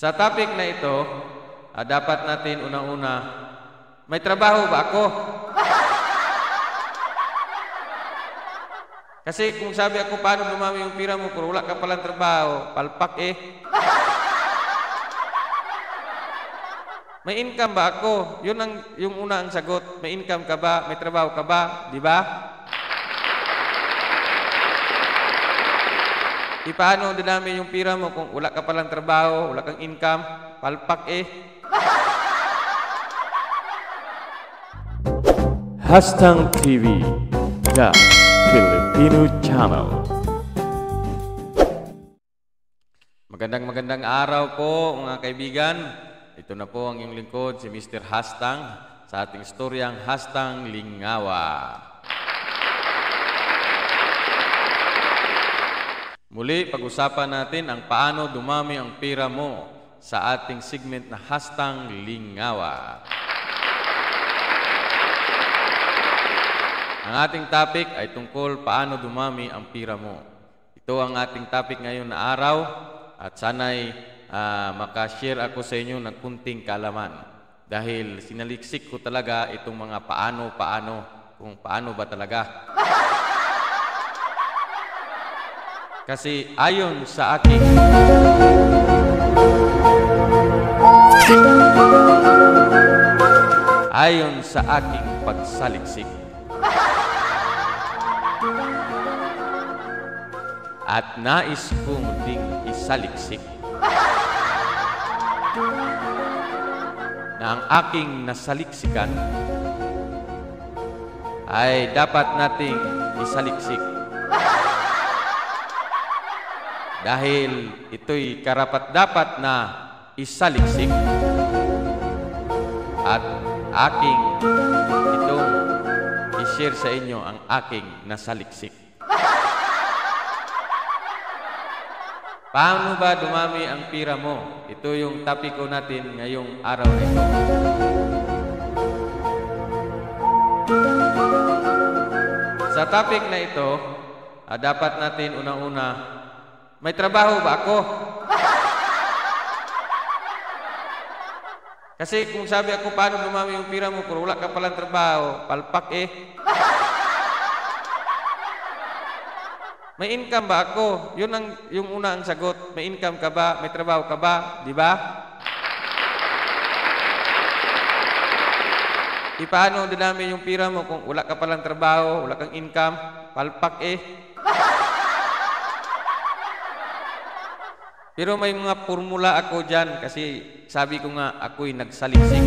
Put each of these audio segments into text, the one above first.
Sa topic na ito, dapat natin unang-una, may trabaho ba ako? Kasi kung sabi ako, paano dumami yung pira mo, pero wala ka palang trabaho, palpak eh. May income ba ako? Yung una ang sagot. May income ka ba? May trabaho ka ba? Di ba? Paano dinami yung pira mo kung wala ka palang trabaho, wala kang income, palpak eh. Hastang TV, The Filipino Channel. Magandang araw po mga kaibigan. Ito na po ang iyong lingkod, si Mr. Hastang, sa ating istoryang Hastang Lingawa. Muli, pag-usapan natin ang paano dumami ang pira mo sa ating segment na Hastang Lingawa. Ang ating topic ay tungkol paano dumami ang pira mo. Ito ang ating topic ngayon na araw at sana'y makashare ako sa inyo ng kunting kaalaman. Dahil sinaliksik ko talaga itong mga paano, kung paano ba talaga. Kasi ayon sa aking pagsaliksik at nais kong ding isaliksik na ang aking nasaliksikan ay dapat nating isaliksik dahil ito'y karapat-dapat na isaliksik at aking itong i-share sa inyo ang aking nasaliksik. Paano ba dumami ang pira mo? Ito yung topic ko natin ngayong araw na ito. Sa topic na ito, dapat natin unang-una, may trabaho ba ako? Kasi kung sabi ako, paano dumami yung pira mo, pero wala ka palang trabaho, palpak eh. May income ba ako? Yung una ang sagot. May income ka ba? May trabaho ka ba? Di ba? Paano dinami yung pira mo kung wala ka palang trabaho, wala kang income, palpak eh. Pero may mga formula ako dyan kasi sabi ko nga ako'y nagsaliksik.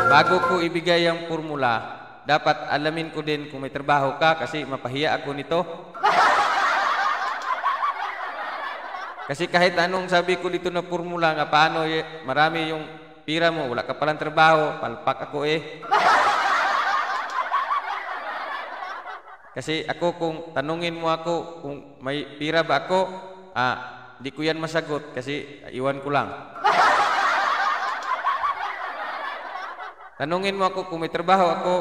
Bago ko ibigay ang formula, dapat alamin ko din kung may trabaho ka kasi mapahiya ako nito. Kasi kahit anong sabi ko dito na formula nga paano marami yung pira mo, wala ka palang trabaho, palpak ako eh. Kasi ako kung tanungin mo ako kung may pira ba ako, di ko yan masagot kasi iwan ko lang. Tanungin mo ako kung may trabaho ako,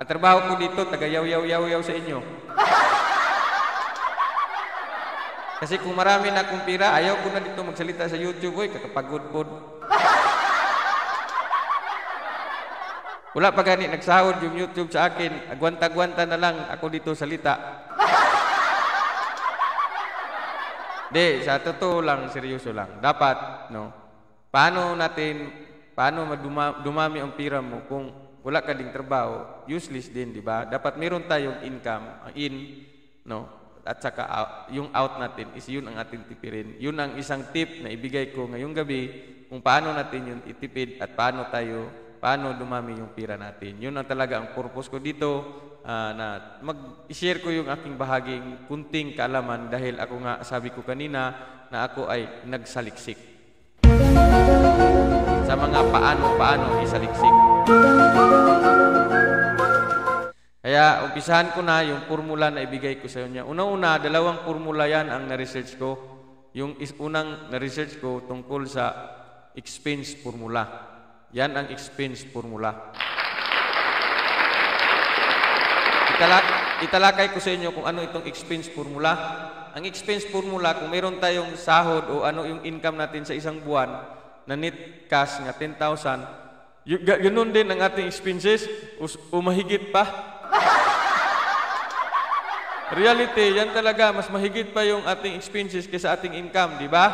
trabaho ko dito, taga-yaw-yaw sa inyo. Kasi kung marami na akong pira, ayaw ko na dito magsalita sa YouTube, kakapagod-pod. Wala pa gani nagsahod yung YouTube sa akin, agwanta-gwanta na lang ako dito salita. Di, sa totoo lang, seryoso lang. Dapat, no, paano dumami ang pira mo kung wala ka ding trabaho, useless din, di ba? Dapat meron tayong income, ang in, no? At saka yung out natin is yun ang ating tipirin. Yun ang isang tip na ibigay ko ngayong gabi kung paano natin yun itipid at paano dumami yung pira natin. Yun ang talaga ang purpose ko dito, na mag-share ko yung aking bahaging kunting kaalaman dahil ako nga sabi ko kanina na ako ay nagsaliksik sa mga paano isaliksik. Kaya umpisahan ko na yung formula na ibigay ko sa inyo. Una-una, dalawang formula yan ang na-research ko. Yung unang na-research ko tungkol sa expense formula. Yan ang expense formula. italakay ko sa inyo kung ano itong expense formula. Ang expense formula, kung meron tayong sahod o ano yung income natin sa isang buwan na net cash nga 10,000, ganun din ang ating expenses o mahigit pa. Reality, yan talaga, mas mahigit pa yung ating expenses kaysa ating income, di ba?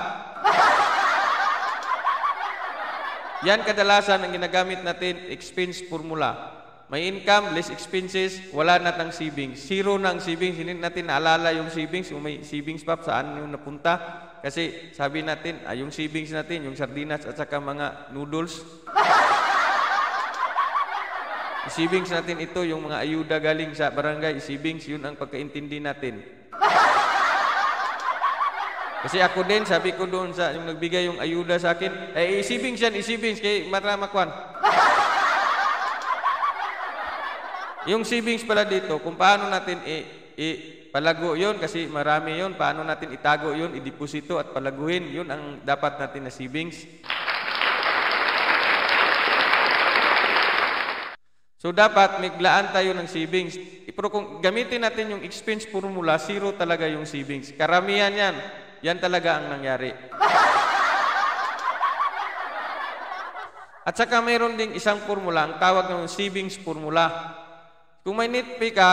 Yan kadalasan ang ginagamit natin, expense formula. May income, less expenses, wala na tang savings. Zero na ang savings. Hindi natin naalala yung savings. Kung may savings pa, saan yung napunta? Kasi sabi natin, yung savings natin, yung sardinas at saka mga noodles. Savings natin ito, yung mga ayuda galing sa barangay, savings, yun ang pagkaintindi natin. Kasi ako din, sabi ko doon sa yung nagbigay yung ayuda sa akin, savings yan, savings, kay Maramakwan. Yung savings pala dito, kung paano natin palago yun, kasi marami yun, paano natin itago yun, ideposito at palaguhin, yun ang dapat natin na savings. So dapat maglaan tayo ng savings. Pero kung gamitin natin yung expense formula, zero talaga yung savings. Karamihan yan. Yan talaga ang nangyari. At saka mayroon ding isang formula, ang tawag ng savings formula. Kung may net pay ka,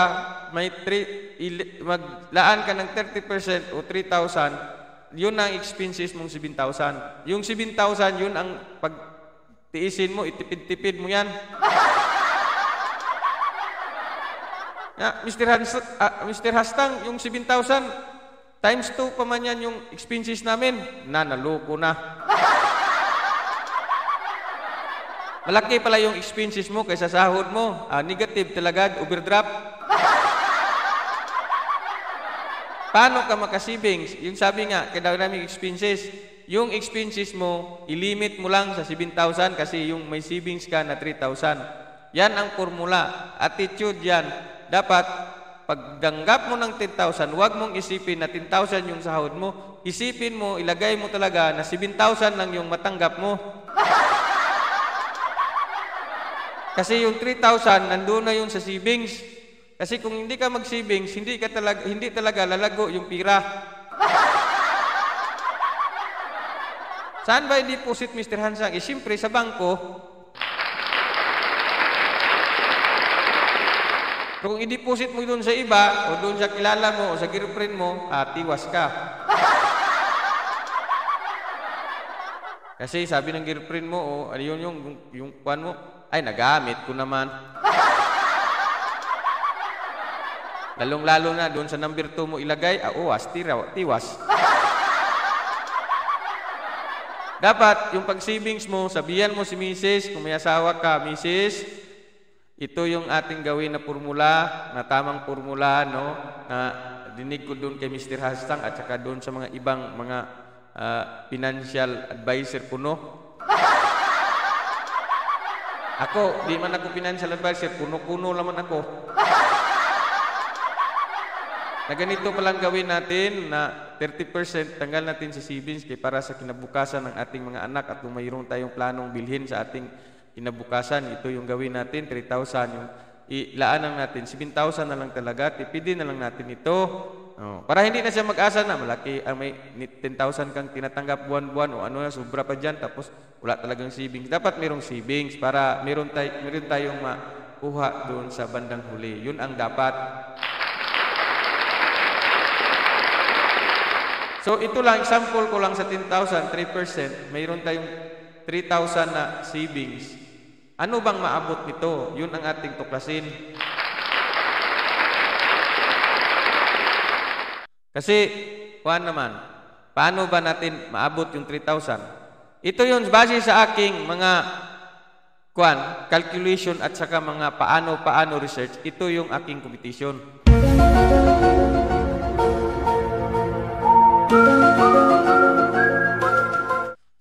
maglaan ka ng 30% o 3,000, yun ang expenses mong 7,000. Yung 7,000, yun ang pagtiisin mo, itipid-tipid mo yan. Mr. Hastang, yung 7,000, times 2 pa man yan yung expenses namin. Naloko na. Malaki pala yung expenses mo kaysa sahod mo. Negative talaga, overdraft. Paano ka makasavings? Yung sabi nga, kadaming expenses. Yung expenses mo, ilimit mo lang sa 7,000 kasi yung may savings ka na 3,000. Yan ang formula. Attitude yan. Dapat, pagdanggap mo ng 10,000, huwag mong isipin na 10,000 yung sahod mo. Isipin mo, ilagay mo talaga na 7,000 lang yung matanggap mo. Kasi yung 3,000, nandun na yung sa savings. Kasi kung hindi ka mag-savings, hindi talaga lalago yung pira. Saan ba i-deposit, Mr. Hansang? Siyempre, sa bangko. Kung i-deposit mo doon sa iba, o doon sa kilala mo, o sa girlfriend mo, tiwas ka. Kasi sabi ng girlfriend mo, yun yung kuwan mo, ay, nagamit ko naman. Lalong-lalo na, doon sa number 2 mo ilagay, tiwas. Dapat, yung pag-savings mo, sabihan mo si Mrs., kung may asawa ka, Mrs., ito yung ating gawin na formula, na tamang formula, no, na dinig ko doon kay Mr. Hastang at saka doon sa mga ibang mga financial advisor ko, no. Ako, di man ako financial advisor, kuno-kuno naman ako. Na ganito palang gawin natin na 30% tanggal natin sa savings para sa kinabukasan ng ating mga anak at kung mayroon tayong planong bilhin sa ating kinabukasan, ito yung gawin natin, 3,000 yung ilaanan natin, 7,000 na lang talaga, tipidin na lang natin ito. Para hindi na siya mag-asa na malaki, may 10,000 kang tinatanggap buwan-buwan o ano na, sobra pa dyan, tapos wala talagang savings. Dapat mayroong savings para meron tayong makuha doon sa bandang huli. Yun ang dapat. So ito lang, example ko lang sa 10,000, 3%, mayroon tayong 3,000 na savings. Ano bang maabot nito? Yun ang ating tuklasin. Kasi, kuhaan naman, paano ba natin maabot yung 3,000? Ito yun, base sa aking mga calculation at saka mga paano research, ito yung aking competition.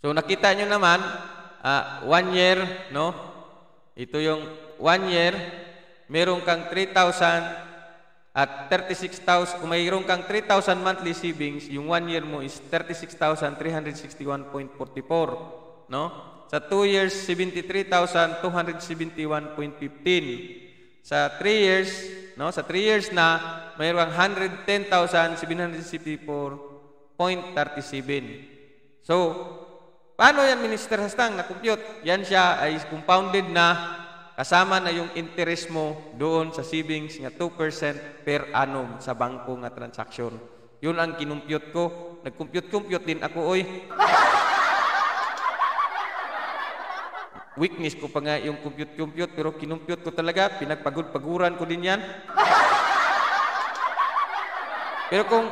So, nakita nyo naman, 1 year, no? Ito yung 1 year, meron kang 3,000 at 36,000, kung mayroon kang 3,000 monthly savings, yung 1 year mo is 36,361.44, no? Sa 2 years, 73,271.15. Sa 3 years, no? Sa 3 years na, mayroong 110,764.37. So, paano yan, Minister Hastang, na-compute? Yan siya ay compounded na kasama na yung interest mo doon sa savings nga 2% per annum sa bangko nga transaksyon. Yun ang kinumpute ko. Nag-compute din ako, oy. Weakness ko pa nga yung compute, pero kinumpute ko talaga. Pinagpagod-paguran ko din yan. Pero kung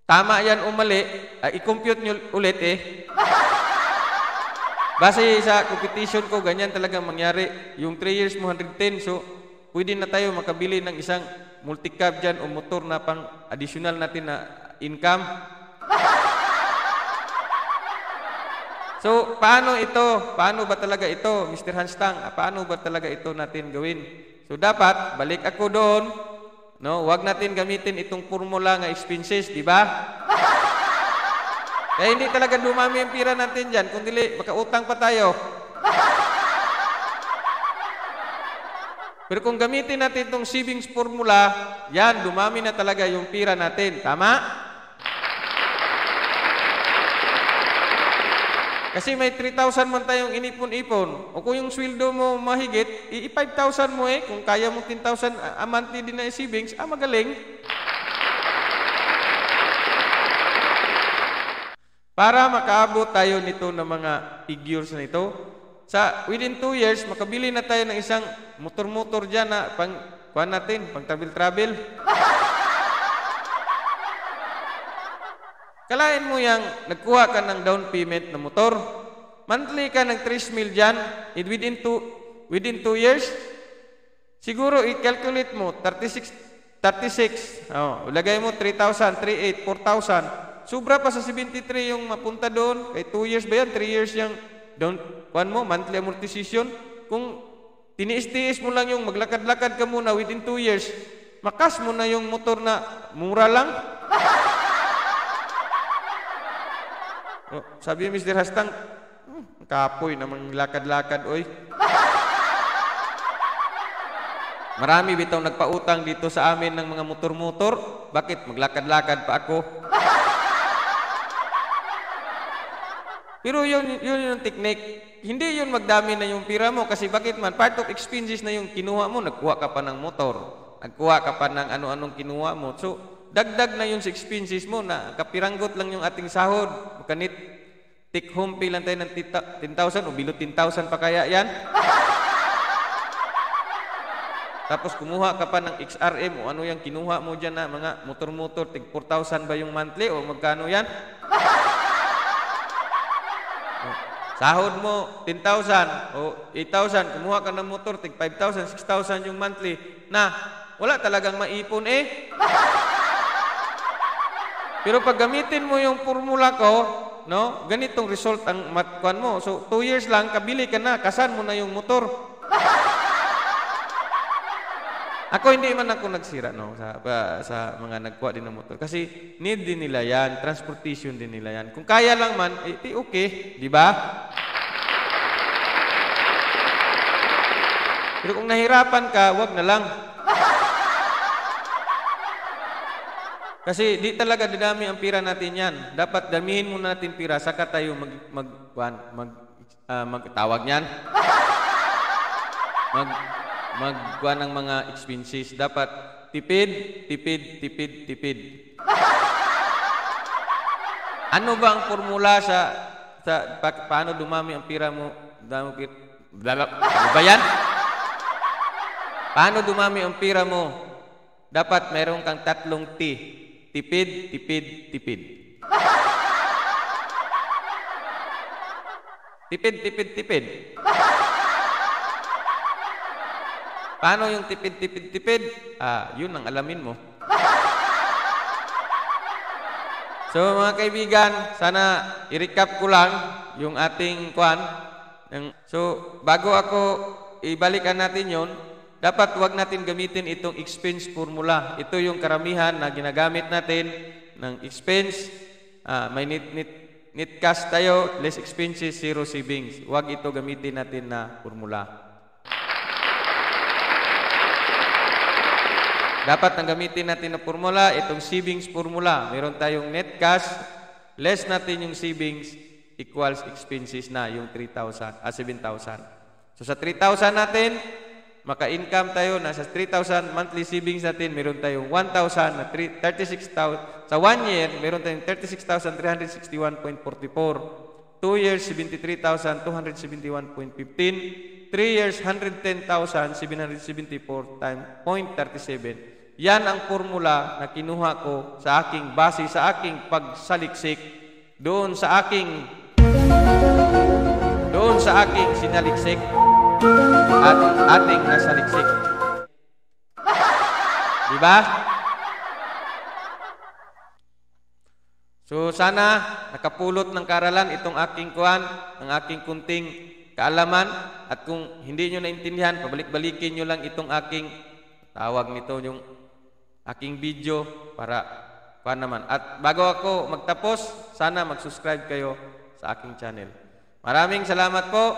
tama yan o mali, i-compute nyo ulit eh. Base sa competition ko, ganyan talaga mangyari. Yung 3 years mo, 110. So, pwede na tayo makabili ng isang multi-cab dyan o motor na pang additional natin na income. So, paano ito? Paano ba talaga ito, Mr. Hastang? Paano ba talaga ito natin gawin? So, dapat, balik ako doon. No, wag natin gamitin itong formula nga expenses, di ba? Kaya hindi talaga dumami ang pira natin dyan. Kung dili, makautang pa tayo. Pero kung gamitin natin itong savings formula, yan, dumami na talaga yung pira natin. Tama? Kasi may 3,000 man tayong inipon-ipon. O kung yung sweldo mo mahigit, i-5,000 mo eh. Kung kaya mo 10,000 a monthly din na savings, magaling. Para makaabot tayo nito ng mga figures na ito, within 2 years, makabili na tayo ng isang motor-motor dyan na pang travel-travel. Kalain mo yang nagkuha ka ng down payment na motor, monthly ka ng 3,000 dyan, within 2 years, siguro i-calculate mo, 36, lagay mo 3,000, 3,800, 4,000, sobra pa sa 73 yung mapunta doon. Kay 2 years ba yan? 3 years yung down monthly amortization. Kung tiniis-tiis mo lang yung maglakad-lakad ka muna within 2 years, makas mo na yung motor na mura lang. Sabi ni Mr. Hastang, kapoy namang lakad-lakad, oy. Marami bitaw nagpautang dito sa amin ng mga motor-motor. Bakit? Maglakad-lakad pa ako. Pero yun yung technique. Hindi yun magdami na yung pira mo. Kasi bakit man? Part of expenses na yung kinuha mo. Nagkuha ka pa ng motor. Nagkuha ka pa ng ano-anong kinuha mo. So, dagdag na yun sa expenses mo na kapiranggot lang yung ating sahod. Makanit, take home pay lang tayo ng 10,000 o below 10,000 pa kaya yan. Tapos kumuha ka pa ng XRM o ano yung kinuha mo dyan na mga motor-motor. Tig 4,000 ba yung monthly o magkano yan? Sahod mo, 10,000 o 8,000. Kumuha ka ng motor, tig 5,000, 6,000 yung monthly. Na, wala talagang maipon eh. Pero pag gamitin mo yung formula ko, no, ganitong result ang matkuhan mo. So, 2 years lang, kabili ka na, kasan mo na yung motor. Ako hindi man ako nagsira no sa mga nagkuha din ng motor kasi need din nila yan, transportation din nila yan. Kung kaya lang man, okay, di ba? Pero kung nahirapan ka, wag na lang. Kasi di talaga dinami ang pira natin yan. Dapat damihin muna natin pira saka tayo magtawag niyan. Magkuha ng mga expenses. Dapat tipid. Ano ba ang formula paano dumami ang pira mo? Ano ba yan? Paano dumami ang pira mo? Dapat meron kang 3 T. Tipid. Tipid. Paano yung tipid? Yun ang alamin mo. So mga kaibigan, sana i-recap ko lang yung ating kwan. So bago ako ibalikan natin yon, dapat wag natin gamitin itong expense formula. Ito yung karamihan na ginagamit natin ng expense. May net cash tayo, less expenses, zero savings. Wag ito gamitin natin na formula. dapat ang gamitin natin na formula, itong savings formula. Meron tayong net cash, less natin yung savings, equals expenses na yung 7,000. So sa 3,000 natin, maka-income tayo, nasa 3,000 monthly savings natin, meron tayong 1,000 na 36,000. Sa 1 year, meron tayong 36,361.44. 2 years, 73,271.15. 3 years, 110,774 times 0.37. Yan ang formula na kinuha ko sa aking base, sa aking pagsaliksik doon sa aking sinaliksik at ating nasaliksik. Diba? So sana nakapulot ng karalan itong aking kuwan, ang aking kunting kaalaman, at kung hindi nyo naintindihan, pabalik-balikin nyo lang itong aking tawag nito, yung aking video para kuwan naman. At bago ako magtapos, sana mag-subscribe kayo sa aking channel. Maraming salamat po.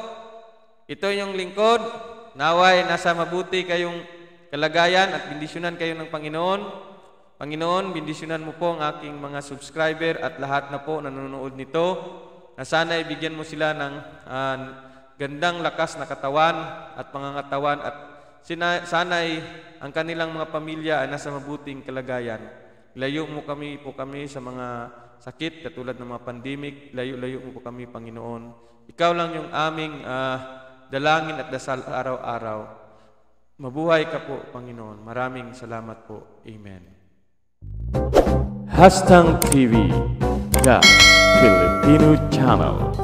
Ito yung lingkod. Naway nasa mabuti kayong kalagayan at bendisyonan kayo ng Panginoon. Panginoon, bendisyonan mo po ang aking mga subscriber at lahat na po nanonood nito, na sana ibigyan mo sila ng gandang lakas na katawan at pangangatawan, at sana'y ang kanilang mga pamilya ay nasa mabuting kalagayan. Layo mo kami sa mga sakit katulad ng mga pandemic. Layo mo po kami, Panginoon. Ikaw lang yung aming dalangin at dasal araw-araw. Mabuhay ka po, Panginoon. Maraming salamat po. Amen. Hastang TV, The Filipino Channel.